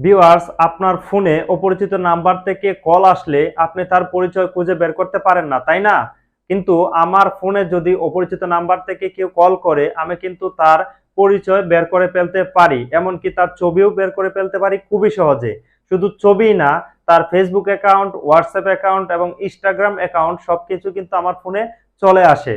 Viewers, আপনার ফোনে অপরিচিত নাম্বার থেকে কল আসলে আপনি তার পরিচয় খুঁজে বের করতে পারেন না, তাই না? কিন্তু আমার ফোনে যদি অপরিচিত নাম্বার থেকে কেউ কল করে, আমি কিন্তু তার পরিচয় বের করে ফেলতে পারি। এমনকি তার ছবিও বের করে ফেলতে পারি খুবই সহজে। শুধু ছবিই না, তার ফেসবুক অ্যাকাউন্ট, হোয়াটসঅ্যাপ অ্যাকাউন্ট এবং ইনস্টাগ্রাম অ্যাকাউন্ট সবকিছু কিন্তু আমার ফোনে চলে আসে।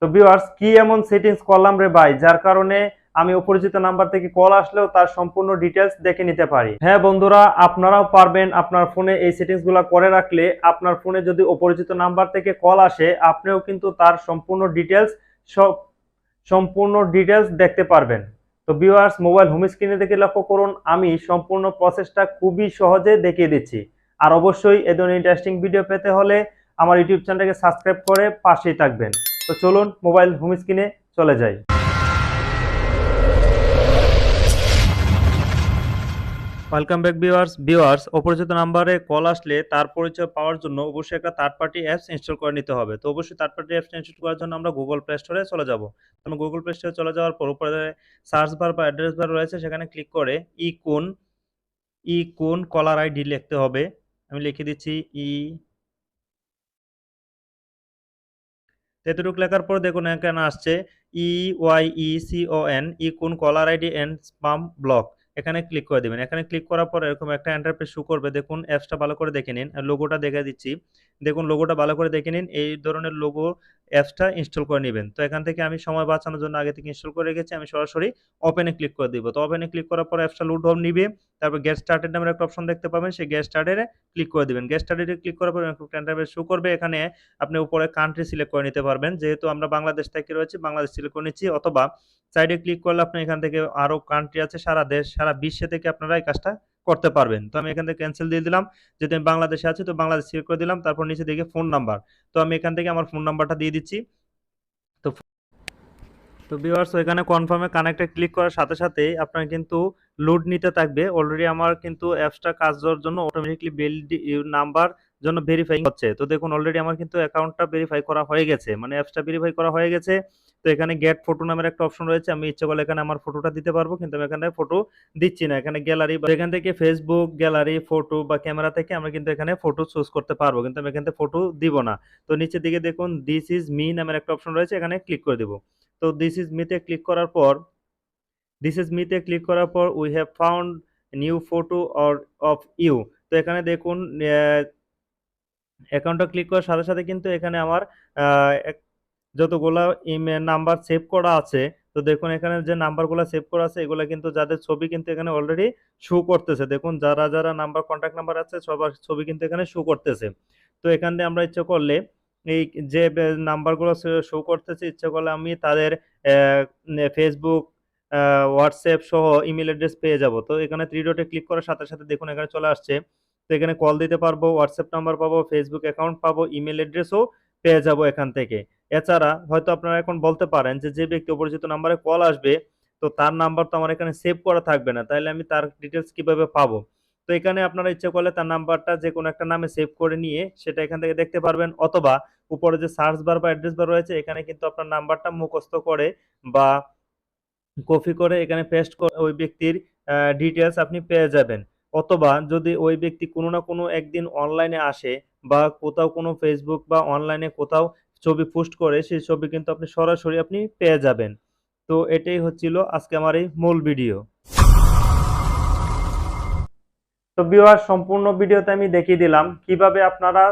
তো ভিউয়ার্স, কি এমন সেটিংস করলাম রে ভাই, যার কারণে আমি অপরিচিত নাম্বার থেকে কল আসলেও তার সম্পূর্ণ ডিটেলস দেখে নিতে পারি। হ্যাঁ বন্ধুরা, আপনারাও পারবেন। আপনার ফোনে এই সেটিংসগুলো করে রাখলে আপনার ফোনে যদি অপরিচিত নাম্বার থেকে কল আসে, আপনিও কিন্তু তার সম্পূর্ণ ডিটেলস দেখতে পারবেন। তো ভিউয়ার্স, মোবাইল হোম স্ক্রিনে দেখে লক্ষ্য করুন, আমি সম্পূর্ণ প্রসেসটা খুবই সহজে দেখিয়ে দিচ্ছি। আর অবশ্যই এই ধরনের ইন্টারেস্টিং ভিডিও পেতে হলে আমার ইউটিউব চ্যানেলটাকে সাবস্ক্রাইব করে পাশেই থাকবেন। তো চলুন মোবাইল হোম স্ক্রিনে চলে যাই। ওয়েলকাম ব্যাক ভিউয়ার্স, অপরিচিত নাম্বারে কল আসলে তার পরিচয় পাওয়ার জন্য অবশ্যই একটা থার্ড পার্টি অ্যাপস ইনস্টল করে নিতে হবে। তো অবশ্যই থার্ড পার্টি অ্যাপস ইনস্টল করার জন্য আমরা গুগল প্লে স্টোরে চলে যাব। আমরা গুগল প্লে স্টোরে চলে যাওয়ার পর উপরে সার্চ বার বা অ্যাড্রেস বার রয়েছে, সেখানে ক্লিক করে ই কোন কলার আইডি লিখতে হবে। আমি লিখে দিচ্ছি এতটুকু লেখার পর দেখুন এখানে আসছে ই কোন caller ID and spam block. এখানে ক্লিক করে দিবেন। এখানে ক্লিক করার পর এরকম একটা ইন্টারফেস শো করবে। দেখুন অ্যাপসটা ভালো করে দেখে নিন। লোগোটা দেখে দিচ্ছি। দেখুন লোগোটা ভালো করে দেখে নিন। এই ধরনের লোগো অ্যাপসটা ইনস্টল করে নেবেন। তো এখান থেকে আমি সময় বাঁচানোর জন্য আগে থেকে ইনস্টল করে রেখেছি। আমি সরাসরি ওপেনে ক্লিক করে দিব। তো ওপেনে ক্লিক করার পর অ্যাপসটা লোড হয়ে নিবে। তারপর গেট স্টার্টেড নামের একটা অপশন দেখতে পাবেন। সেই গেট স্টার্টেড ক্লিক করে দিবেন। গেট স্টার্টেড ক্লিক করার পর একটা ইন্টারফেস শো করবে। এখানে আপনি উপরে কান্ট্রি সিলেক্ট করে নিতে পারবেন। যেহেতু আমরা বাংলাদেশ থেকে রয়েছি, বাংলাদেশ সিলেক্ট করে নিচ্ছি। অথবা সাইডে ক্লিক করলে আপনি এখান থেকে আরো কান্ট্রি আছে, সারা দেশ সারা বিশ্বে থেকে আপনারা এই কাজটা করতে পারবেন। তো আমি এখান থেকে ক্যান্সেল দিয়ে দিলাম। যেহেতু আমি বাংলাদেশে আছি, তো বাংলাদেশ সিলেক্ট করে দিলাম। তারপর নিচে দিকে ফোন নাম্বার। তো আমি এখান থেকে আমার ফোন নাম্বারটা দিয়ে দিচ্ছি। তো তো ভিউয়ার্স, এখানে কনফার্মে কানেক্টে ক্লিক করার সাথে সাথেই আপনার কিন্তু লোড নিতে থাকবে। অলরেডি আমার কিন্তু অ্যাপসটা কাজ দেওয়ার জন্য অটোমেটিকলি নাম্বার জন্য ভেরিফাই হচ্ছে। তো দেখুন অলরেডি আমার কিন্তু অ্যাকাউন্টটা ভেরিফাই করা হয়ে গেছে, মানে অ্যাপসটা ভেরিফাই করা হয়ে গেছে। তো এখানে গেট ফটো নামের একটা অপশন রয়েছে। আমি ইচ্ছে করলে এখানে আমার ফটোটা দিতে পারবো, কিন্তু আমি এখানে ফটো দিচ্ছি না। এখানে গ্যালারি বা এখান থেকে ফেসবুক গ্যালারি ফটো বা ক্যামেরা থেকে আমরা কিন্তু এখানে ফটো চুজ করতে পারবো, কিন্তু আমি এখান থেকে ফটো দিব না। তো নিচের দিকে দেখুন দিস ইজ মি নামের একটা অপশন রয়েছে, এখানে ক্লিক করে দেবো। তো দিস ইজ মিতে ক্লিক করার পর we have found new photo or of you. তো এখানে দেখুন অ্যাকাউন্টটা ক্লিক করার সাথে সাথে কিন্তু এখানে আমার যতগুলা ইমেল নাম্বার সেভ করা আছে, তো দেখুন এখানে যে নাম্বারগুলো সেভ করা আছে এগুলো কিন্তু যাদের ছবি কিন্তু এখানে অলরেডি শো করতেছে। দেখুন যারা যারা নাম্বার কন্ট্যাক্ট নাম্বার আছে সবার ছবি কিন্তু এখানে শো করতেছে। তো এখান দিয়ে আমরা ইচ্ছে করলে এই যে নাম্বারগুলো শো করতেছে, ইচ্ছে করলে আমি তাদের ফেসবুক হোয়াটসঅ্যাপ সহ ইমেল অ্যাড্রেস পেয়ে যাব। তো এখানে থ্রি ডটে ক্লিক করার সাথে সাথে দেখুন এখানে চলে আসছে। তো এখানে কল দিতে পারবো, হোয়াটসঅ্যাপ নাম্বার পাবো, ফেসবুক অ্যাকাউন্ট পাবো, ইমেল অ্যাড্রেসও পেয়ে যাব এখান থেকে। এছাড়া হয়তো আপনারা এখন বলতে পারেন যে যে ব্যক্তি অপরিচিত নাম্বারে কল আসবে, তো তার নাম্বার তো আমার এখানে সেভ করা থাকবে না, তাহলে আমি তার ডিটেলস কিভাবে পাবো? তো এখানে আপনারা ইচ্ছে করলে তার নাম্বারটা যে কোনো একটা নামে সেভ করে নিয়ে সেটা এখান থেকে দেখতে পারবেন। অথবা উপরে যে সার্চ বার বা অ্যাড্রেস বার রয়েছে, এখানে কিন্তু আপনার নাম্বারটা মুখস্থ করে বা কপি করে এখানে পেস্ট করে ওই ব্যক্তির ডিটেলস আপনি পেয়ে যাবেন। অথবা যদি ওই ব্যক্তি কোনো না কোনো একদিন অনলাইনে আসে বা কোথাও কোনো ফেসবুক বা অনলাইনে কোথাও ছবি পোস্ট করে, সেই ছবি কিন্তু আপনি সরাসরি আপনি পেয়ে যাবেন। তো এটাই হচ্ছিল আজকে আমার এই মূল ভিডিও। তো ভিউয়ার, সম্পূর্ণ ভিডিওতে আমি দেখিয়ে দিলাম কিভাবে আপনারা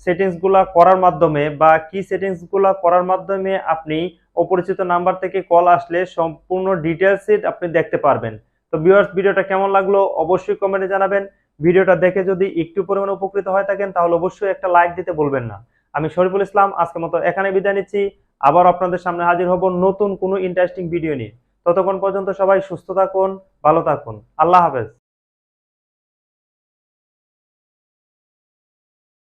সেটিংসগুলো করার মাধ্যমে বা কি সেটিংসগুলো করার মাধ্যমে আপনি অপরিচিত নাম্বার থেকে কল আসলে সম্পূর্ণ ডিটেলসই আপনি দেখতে পারবেন। তো ভিউয়ার্স, ভিডিওটা কেমন লাগলো অবশ্যই কমেন্টে জানাবেন। ভিডিওটা দেখে যদি একটু পরিমাণে উপকৃত হয়ে থাকেন তাহলে অবশ্যই একটা লাইক দিতে ভুলবেন না। আমি শরীফুল ইসলাম আজকের মতো এখানে বিদায় নিচ্ছি। আবার আপনাদের সামনে হাজির হব নতুন কোনো ইন্টারেস্টিং ভিডিও নিয়ে। ততক্ষণ পর্যন্ত সবাই সুস্থ থাকুন, ভালো থাকুন। আল্লাহ হাফেজ।